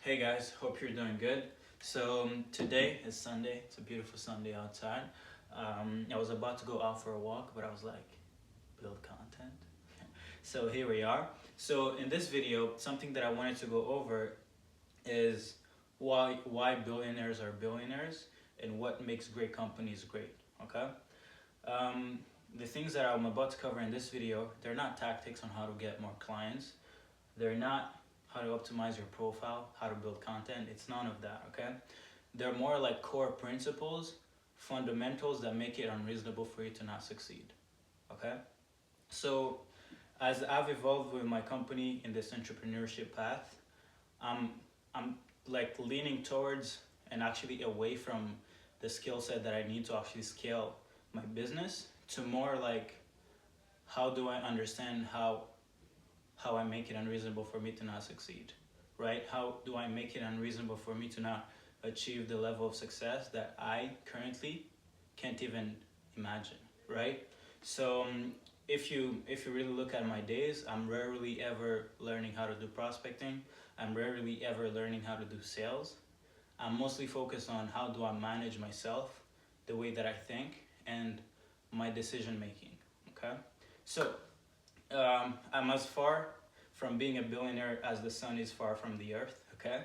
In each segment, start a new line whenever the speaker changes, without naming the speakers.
Hey guys, hope you're doing good. Today is Sunday. It's a beautiful Sunday outside. I was about to go out for a walk, but I was like, build content. So here we are. So in this video, something that I wanted to go over is why billionaires are billionaires and what makes great companies great. Okay. Um, the things that I'm about to cover in this video, they're not tactics on how to get more clients. They're not how to optimize your profile, how to build content. It's none of that, okay? They're more like core principles, fundamentals that make it unreasonable for you to not succeed, okay? So, as I've evolved with my company in this entrepreneurship path, I'm, I'm like leaning towards and actually away from the skill set that I need to actually scale my business to more like how do I understand how I make it unreasonable for me to not succeed, right? How do I make it unreasonable for me to not achieve the level of success that I currently can't even imagine, right? So if you really look at my days, I'm rarely ever learning how to do prospecting. I'm rarely ever learning how to do sales. I'm mostly focused on how do I manage myself, the way that I think, and my decision making. Okay, so I'm as far from being a billionaire as the sun is far from the earth, okay?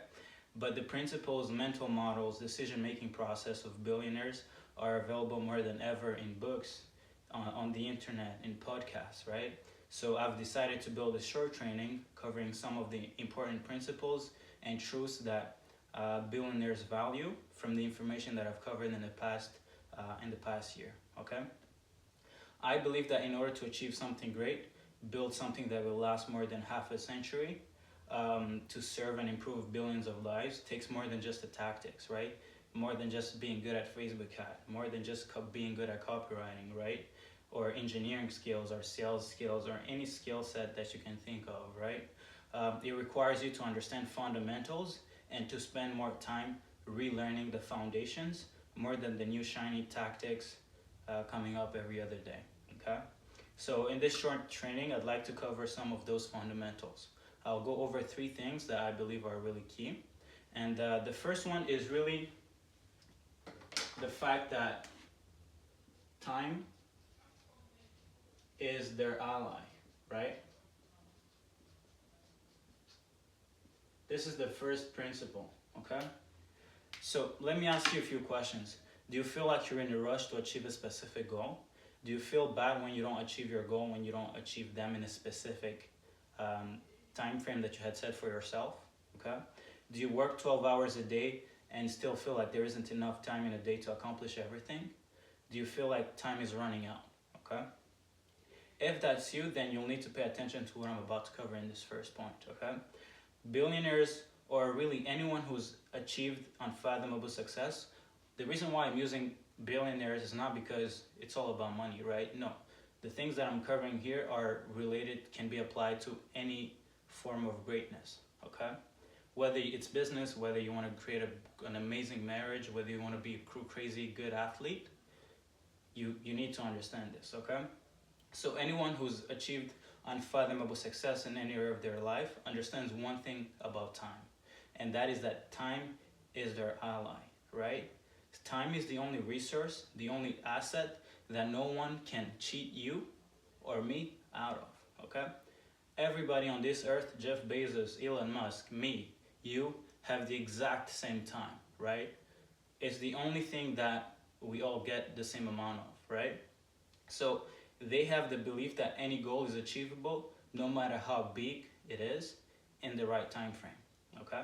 But the principles, mental models, decision-making process of billionaires are available more than ever in books, on the internet, in podcasts, right? So I've decided to build a short training covering some of the important principles and truths that billionaires value from the information that I've covered in the past year, okay? I believe that in order to achieve something great, build something that will last more than half a century, to serve and improve billions of lives takes more than just the tactics, right? More than just being good at Facebook ad, more than just being good at copywriting, right? Or engineering skills or sales skills or any skill set that you can think of, right? It requires you to understand fundamentals and to spend more time relearning the foundations more than the new shiny tactics coming up every other day, okay? So in this short training, I'd like to cover some of those fundamentals. I'll go over three things that I believe are really key. And the first one is really the fact that time is their ally, right? This is the first principle, okay? So let me ask you a few questions. Do you feel like you're in a rush to achieve a specific goal? Do you feel bad when you don't achieve your goal, when you don't achieve them in a specific time frame that you had set for yourself? Okay. Do you work 12 hours a day and still feel like there isn't enough time in a day to accomplish everything? Do you feel like time is running out? Okay. If that's you, then you'll need to pay attention to what I'm about to cover in this first point. Okay. Billionaires, or really anyone who's achieved unfathomable success, the reason why I'm using billionaires is not because it's all about money, right? No. The things that I'm covering here are related, can be applied to any form of greatness, okay? Whether it's business, whether you want to create an amazing marriage, whether you want to be a crazy good athlete, you need to understand this, okay? So anyone who's achieved unfathomable success in any area of their life understands one thing about time, and that is that time is their ally, right? Time is the only resource, the only asset that no one can cheat you or me out of, okay? Everybody on this earth, Jeff Bezos, Elon Musk, me, you, have the exact same time, right? It's the only thing that we all get the same amount of, right? So they have the belief that any goal is achievable no matter how big it is in the right time frame, okay?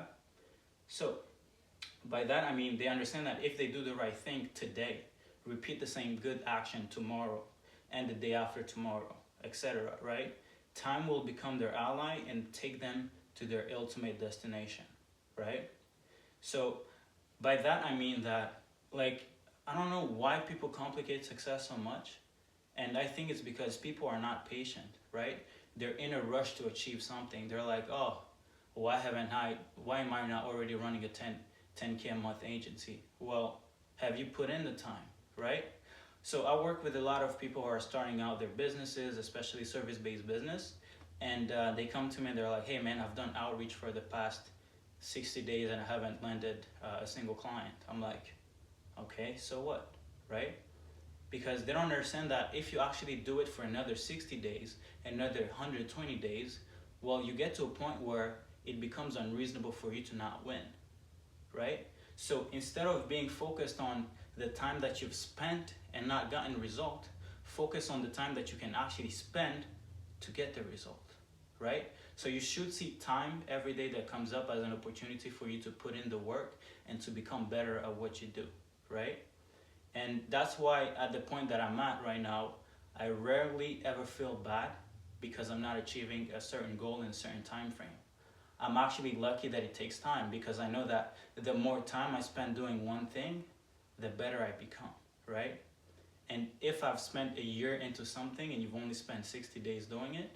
So by that I mean they understand that if they do the right thing today, repeat the same good action tomorrow and the day after tomorrow, etc., right? Time will become their ally and take them to their ultimate destination, right? So by that I mean that, like, I don't know why people complicate success so much, and I think it's because people are not patient, right? They're in a rush to achieve something. They're like, oh, why am I not already running a 10K a month agency? Well, have you put in the time, right? So I work with a lot of people who are starting out their businesses, especially service-based business, and they come to me and they're like, hey man, I've done outreach for the past 60 days and I haven't landed a single client. I'm like, okay, so what, right? Because they don't understand that if you actually do it for another 60 days, another 120 days, well, you get to a point where it becomes unreasonable for you to not win, right? So instead of being focused on the time that you've spent and not gotten result, focus on the time that you can actually spend to get the result, right? So you should see time every day that comes up as an opportunity for you to put in the work and to become better at what you do, right? And that's why at the point that I'm at right now, I rarely ever feel bad because I'm not achieving a certain goal in a certain time frame. I'm actually lucky that it takes time because I know that the more time I spend doing one thing, the better I become, right? And if I've spent a year into something and you've only spent 60 days doing it,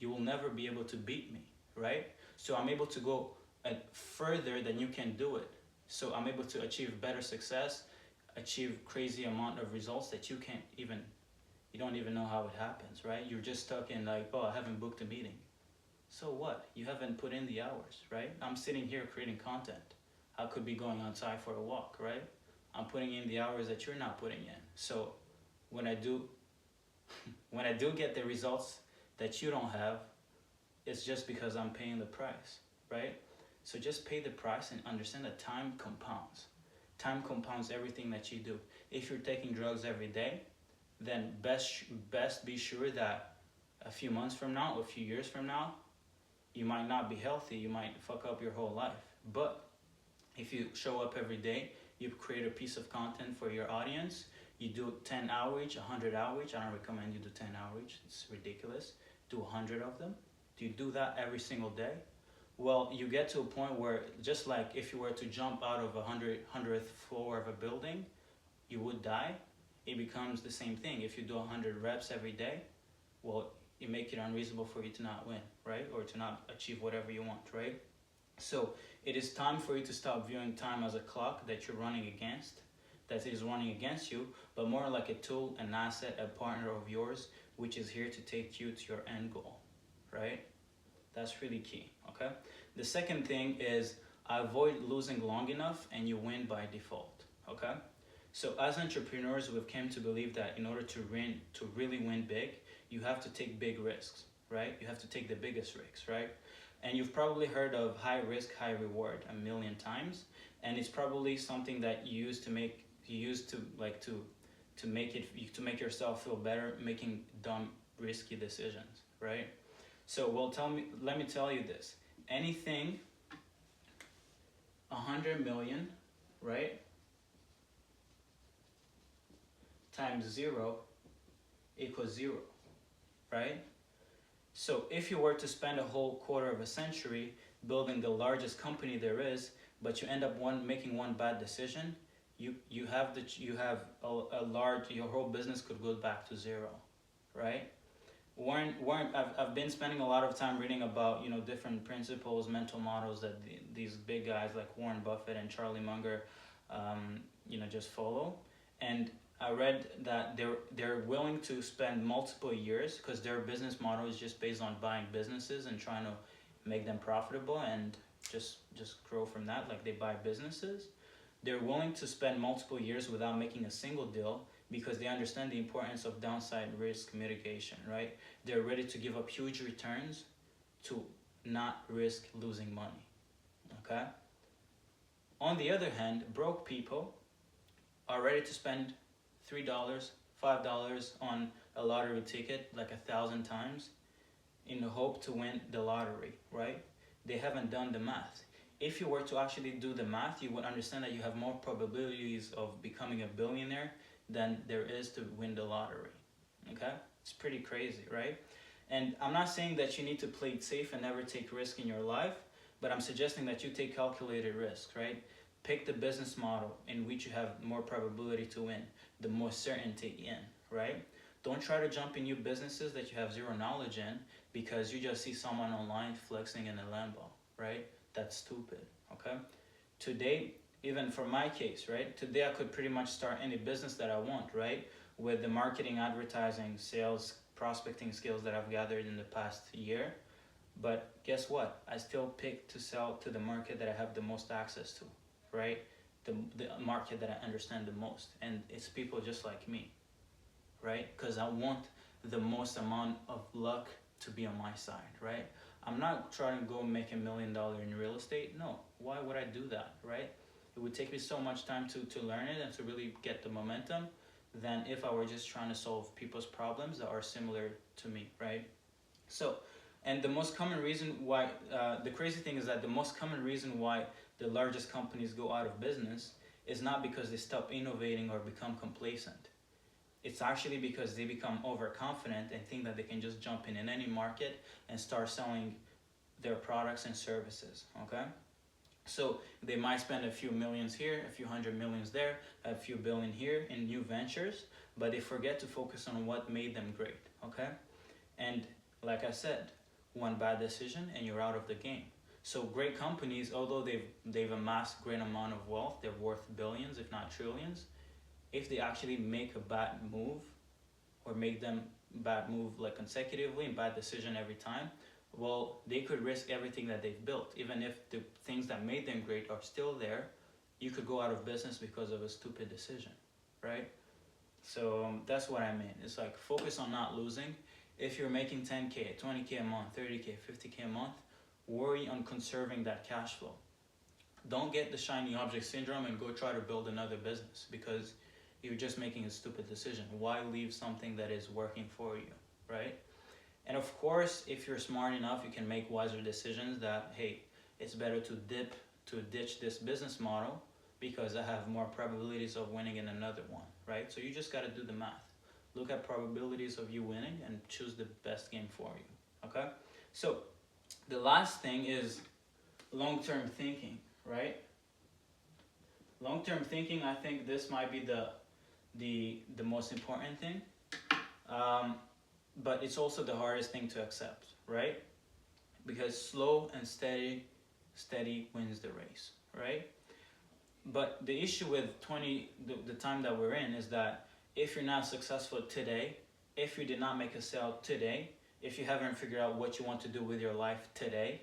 you will never be able to beat me, right? So I'm able to go further than you can do it. So I'm able to achieve better success, achieve crazy amount of results that you don't even know how it happens, right? You're just stuck in like, oh, I haven't booked a meeting. So what? You haven't put in the hours, right? I'm sitting here creating content. I could be going outside for a walk, right? I'm putting in the hours that you're not putting in. So when I do get the results that you don't have, it's just because I'm paying the price, right? So just pay the price and understand that time compounds. Time compounds everything that you do. If you're taking drugs every day, then best be sure that a few months from now, a few years from now, you might not be healthy, you might fuck up your whole life. But if you show up every day, you create a piece of content for your audience, you do 10 outreach, 100 outreach. I don't recommend you do 10 outreach, it's ridiculous. Do 100 of them. Do you do that every single day? Well, you get to a point where just like if you were to jump out of 100th floor of a building, you would die. It becomes the same thing. If you do 100 reps every day, well, you make it unreasonable for you to not win, right? Or to not achieve whatever you want, right? So it is time for you to stop viewing time as a clock that you're running against, that is running against you, but more like a tool, an asset, a partner of yours, which is here to take you to your end goal, right? That's really key, okay? The second thing is avoid losing long enough and you win by default, okay? So as entrepreneurs, we've come to believe that in order to really win big, you have to take big risks, right? You have to take the biggest risks, right? And you've probably heard of high risk, high reward a million times, and it's probably something that you use to make yourself feel better, making dumb, risky decisions, right? So, well, let me tell you this. Anything 100 million, right, times 0 equals 0, right? So if you were to spend a whole quarter of a century building the largest company there is, but you end up making one bad decision, your whole business could go back to 0, right? I've been spending a lot of time reading about different principles, mental models that these big guys like Warren Buffett and Charlie Munger, just follow, and I read that they're willing to spend multiple years because their business model is just based on buying businesses and trying to make them profitable and just grow from that. Like they buy businesses. They're willing to spend multiple years without making a single deal because they understand the importance of downside risk mitigation, right? They're ready to give up huge returns to not risk losing money, okay? On the other hand, broke people are ready to spend $3, $5 on a lottery ticket like 1,000 times in the hope to win the lottery, right? They haven't done the math. If you were to actually do the math, you would understand that you have more probabilities of becoming a billionaire than there is to win the lottery, okay? It's pretty crazy, right? And I'm not saying that you need to play it safe and never take risk in your life, but I'm suggesting that you take calculated risks, right? Pick the business model in which you have more probability to win, the more certainty in, right? Don't try to jump in new businesses that you have zero knowledge in because you just see someone online flexing in a Lambo, right? That's stupid, okay? Today, even for my case, right? Today I could pretty much start any business that I want, right? With the marketing, advertising, sales, prospecting skills that I've gathered in the past year. But guess what? I still pick to sell to the market that I have the most access to, right? The market that I understand the most. And it's people just like me, right? Because I want the most amount of luck to be on my side, right? I'm not trying to go make $1 million in real estate. No, why would I do that, right? It would take me so much time to learn it and to really get the momentum than if I were just trying to solve people's problems that are similar to me, right? So, and the most common reason why, the crazy thing is that the most common reason why the largest companies go out of business is not because they stop innovating or become complacent. It's actually because they become overconfident and think that they can just jump in any market and start selling their products and services, okay? So they might spend a few millions here, a few hundred millions there, a few billion here in new ventures, but they forget to focus on what made them great, okay? And like I said, one bad decision and you're out of the game. So great companies, although they've amassed great amount of wealth, they're worth billions, if not trillions, if they actually make a bad move or make them bad move like consecutively and bad decision every time, well, they could risk everything that they've built. Even if the things that made them great are still there, you could go out of business because of a stupid decision, right? So that's what I mean. It's like focus on not losing. If you're making 10K, 20K a month, 30K, 50K a month, worry on conserving that cash flow. Don't get the shiny object syndrome and go try to build another business because you're just making a stupid decision. Why leave something that is working for you, right? And of course, if you're smart enough, you can make wiser decisions that, hey, it's better to ditch this business model because I have more probabilities of winning in another one, right? So you just got to do the math. Look at probabilities of you winning and choose the best game for you, okay? So the last thing is long-term thinking, right? Long-term thinking, I think this might be the most important thing. But it's also the hardest thing to accept, right? Because slow and steady wins the race, right? But the issue with the time that we're in is that if you're not successful today, if you did not make a sale today, if you haven't figured out what you want to do with your life today,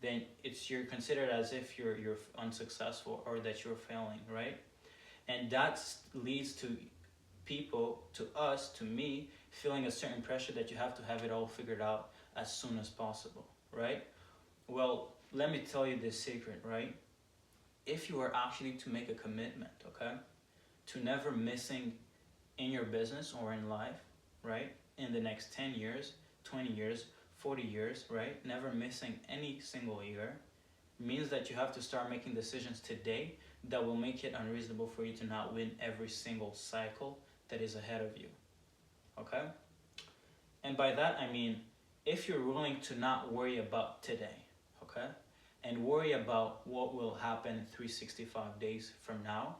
then you're considered as if you're unsuccessful or that you're failing, right? And that leads to people, to us, to me, feeling a certain pressure that you have to have it all figured out as soon as possible, right? Well, let me tell you this secret, right? If you are actually to make a commitment, okay, to never missing in your business or in life, right, in the next 10 years, 20 years, 40 years, right, never missing any single year, means that you have to start making decisions today that will make it unreasonable for you to not win every single cycle that is ahead of you, okay? And by that, I mean, if you're willing to not worry about today, okay, and worry about what will happen 365 days from now,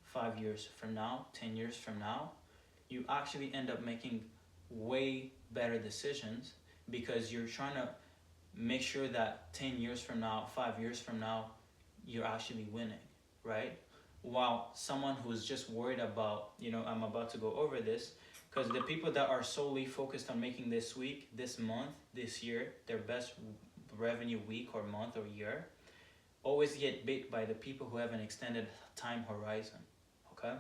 5 years from now, 10 years from now, you actually end up making way better decisions because you're trying to make sure that 10 years from now, 5 years from now, you're actually winning, right? While someone who's just worried about, I'm about to go over this, because the people that are solely focused on making this week, this month, this year, their best revenue week or month or year, always get beat by the people who have an extended time horizon, okay?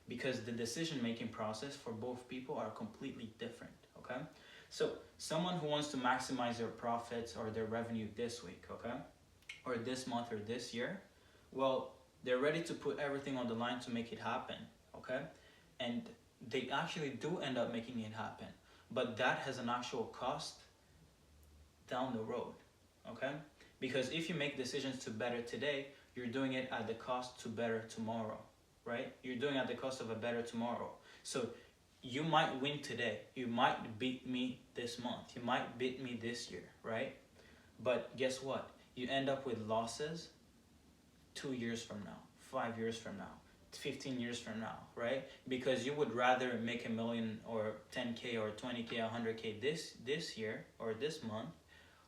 Because the decision-making process for both people are completely different, okay? So someone who wants to maximize their profits or their revenue this week, okay, or this month or this year, well, they're ready to put everything on the line to make it happen, okay? And they actually do end up making it happen, but that has an actual cost down the road, okay? Because if you make decisions to better today, you're doing it at the cost to better tomorrow, right? You're doing it at the cost of a better tomorrow. So you might win today. You might beat me this month. You might beat me this year, right? But guess what? You end up with losses 2 years from now, 5 years from now, 15 years from now, right? Because you would rather make $1 million or 10K or 20K, 100K this year or this month,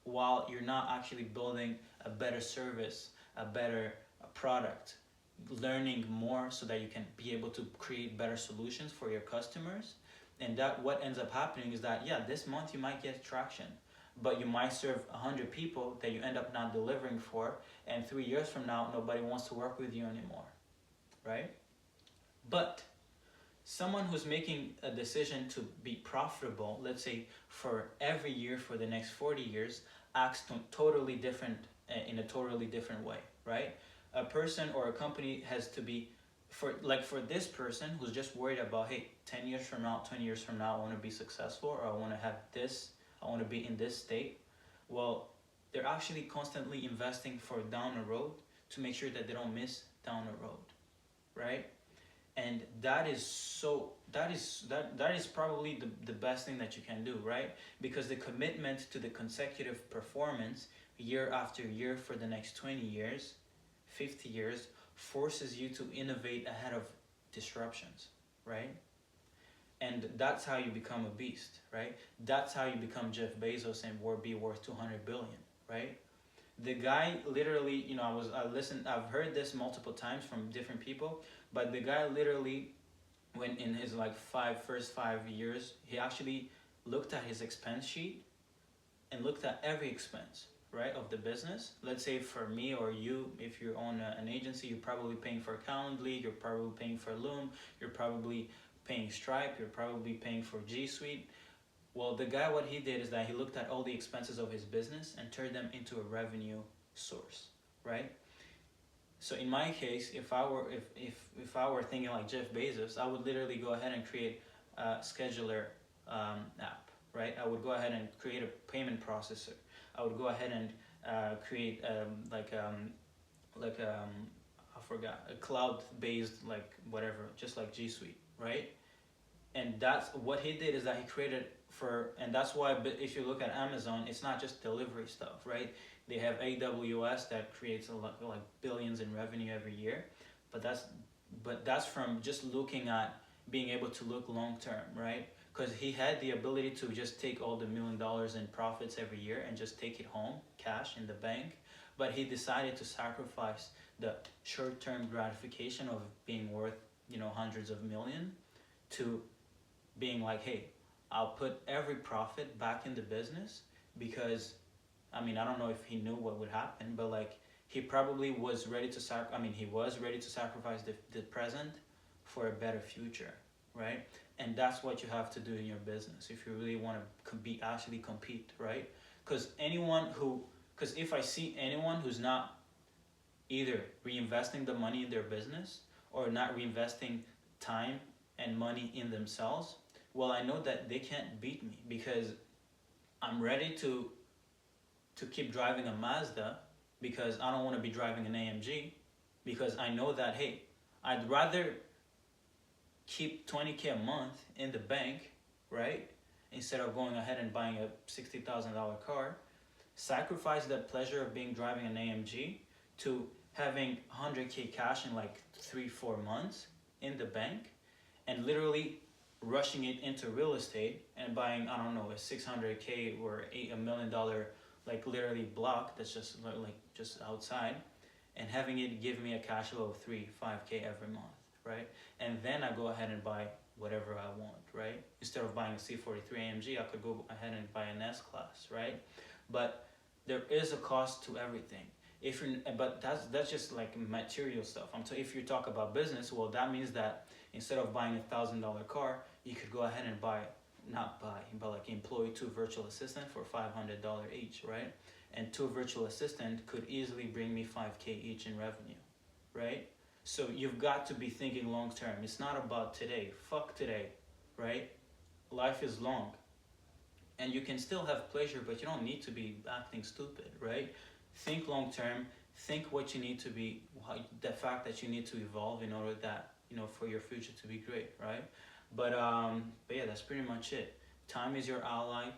while you're not actually building a better service, a better product, learning more so that you can be able to create better solutions for your customers. And that what ends up happening is that, yeah, this month you might get traction, but you might serve 100 people that you end up not delivering for, and 3 years from now, nobody wants to work with you anymore, right? But someone who's making a decision to be profitable, let's say for every year for the next 40 years, acts totally different, in a totally different way, right? A person or a company has to be, for this person who's just worried about, hey, 10 years from now, 20 years from now, I want to be successful, or I want to have this, I want to be in this state. Well, they're actually constantly investing for down the road to make sure that they don't miss down the road, right? And that is probably the best thing that you can do, right? Because the commitment to the consecutive performance year after year for the next 20 years, 50 years, forces you to innovate ahead of disruptions, right? And that's how you become a beast, right? That's how you become Jeff Bezos and be worth 200 billion, right? The guy literally, I've heard this multiple times from different people, but the guy literally, when in his first 5 years, he actually looked at his expense sheet and looked at every expense, right, of the business. Let's say for me or you, if you own an agency, you're probably paying for Calendly, you're probably paying for Loom, you're probably paying Stripe, you're probably paying for G Suite. Well, the guy, what he did is that he looked at all the expenses of his business and turned them into a revenue source, right? So in my case, if I were thinking like Jeff Bezos, I would literally go ahead and create a scheduler app, right? I would go ahead and create a payment processor. I would go ahead and create I forgot, a cloud-based whatever, just like G Suite, right? And that's what he did, is that he created and that's why if you look at Amazon, it's not just delivery stuff, right? They have AWS that creates a lot, like billions in revenue every year, but that's from just looking at being able to look long term, right? Because he had the ability to just take all the $1 million in profits every year and just take it home, cash in the bank, but he decided to sacrifice the short-term gratification of being worth, hundreds of million, to being like, hey, I'll put every profit back in the business, because I don't know if he knew what would happen, but he probably was ready to sacrifice the present for a better future, right? And that's what you have to do in your business if you really want to actually compete, right? Because if I see anyone who's not either reinvesting the money in their business or not reinvesting time and money in themselves, well, I know that they can't beat me, because I'm ready to keep driving a Mazda, because I don't want to be driving an AMG, because I know that, hey, I'd rather keep 20K a month in the bank, right, instead of going ahead and buying a $60,000 car, sacrifice the pleasure of driving an AMG to having 100K cash in 3-4 months in the bank, and literally rushing it into real estate and buying, I don't know, a 600K or $1 million literally block that's just just outside, and having it give me a cash flow of 3-5K every month, right? And then I go ahead and buy whatever I want, right? Instead of buying a C43 AMG, I could go ahead and buy an S-Class, right? But there is a cost to everything. But that's just material stuff. If you talk about business, well, that means that instead of buying $1,000 car, you could go ahead and employ 2 virtual assistants for $500 each, right? And 2 virtual assistants could easily bring me 5K each in revenue, right? So you've got to be thinking long term. It's not about today. Fuck today, right? Life is long. And you can still have pleasure, but you don't need to be acting stupid, right? Think long term. Think what you need to be, the fact that you need to evolve in order that, for your future to be great, right? But yeah, that's pretty much it. Time is your ally.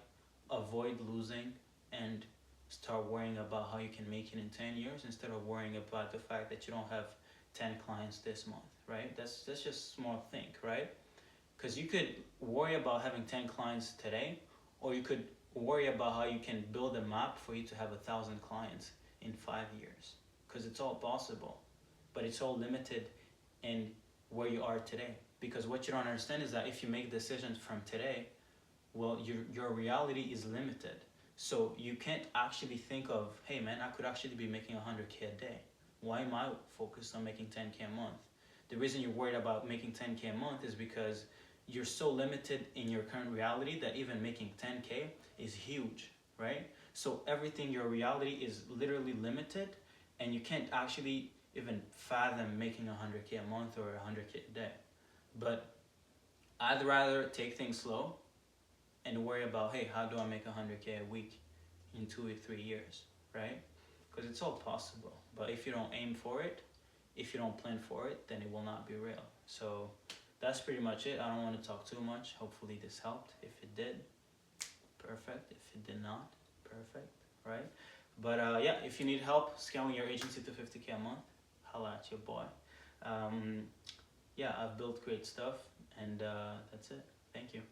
Avoid losing and start worrying about how you can make it in 10 years instead of worrying about the fact that you don't have 10 clients this month, right? That's just small think, right? Because you could worry about having 10 clients today, or you could worry about how you can build a map for you to have 1,000 clients in 5 years. Because it's all possible, but it's all limited in where you are today. Because what you don't understand is that if you make decisions from today, well, your reality is limited. So you can't actually think of, hey man, I could actually be making 100K a day. Why am I focused on making 10K a month? The reason you're worried about making 10K a month is because you're so limited in your current reality that even making 10K is huge, right? So everything, your reality is literally limited, and you can't actually even fathom making 100K a month or 100K a day. But I'd rather take things slow and worry about, hey, how do I make 100K a week in 2 or 3 years, right? Because it's all possible. But if you don't aim for it, if you don't plan for it, then it will not be real. So that's pretty much it. I don't want to talk too much. Hopefully this helped. If it did, perfect. If it did not, perfect, right? But yeah, if you need help scaling your agency to 50K a month, holla at your boy. Yeah, I've built great stuff, and that's it. Thank you.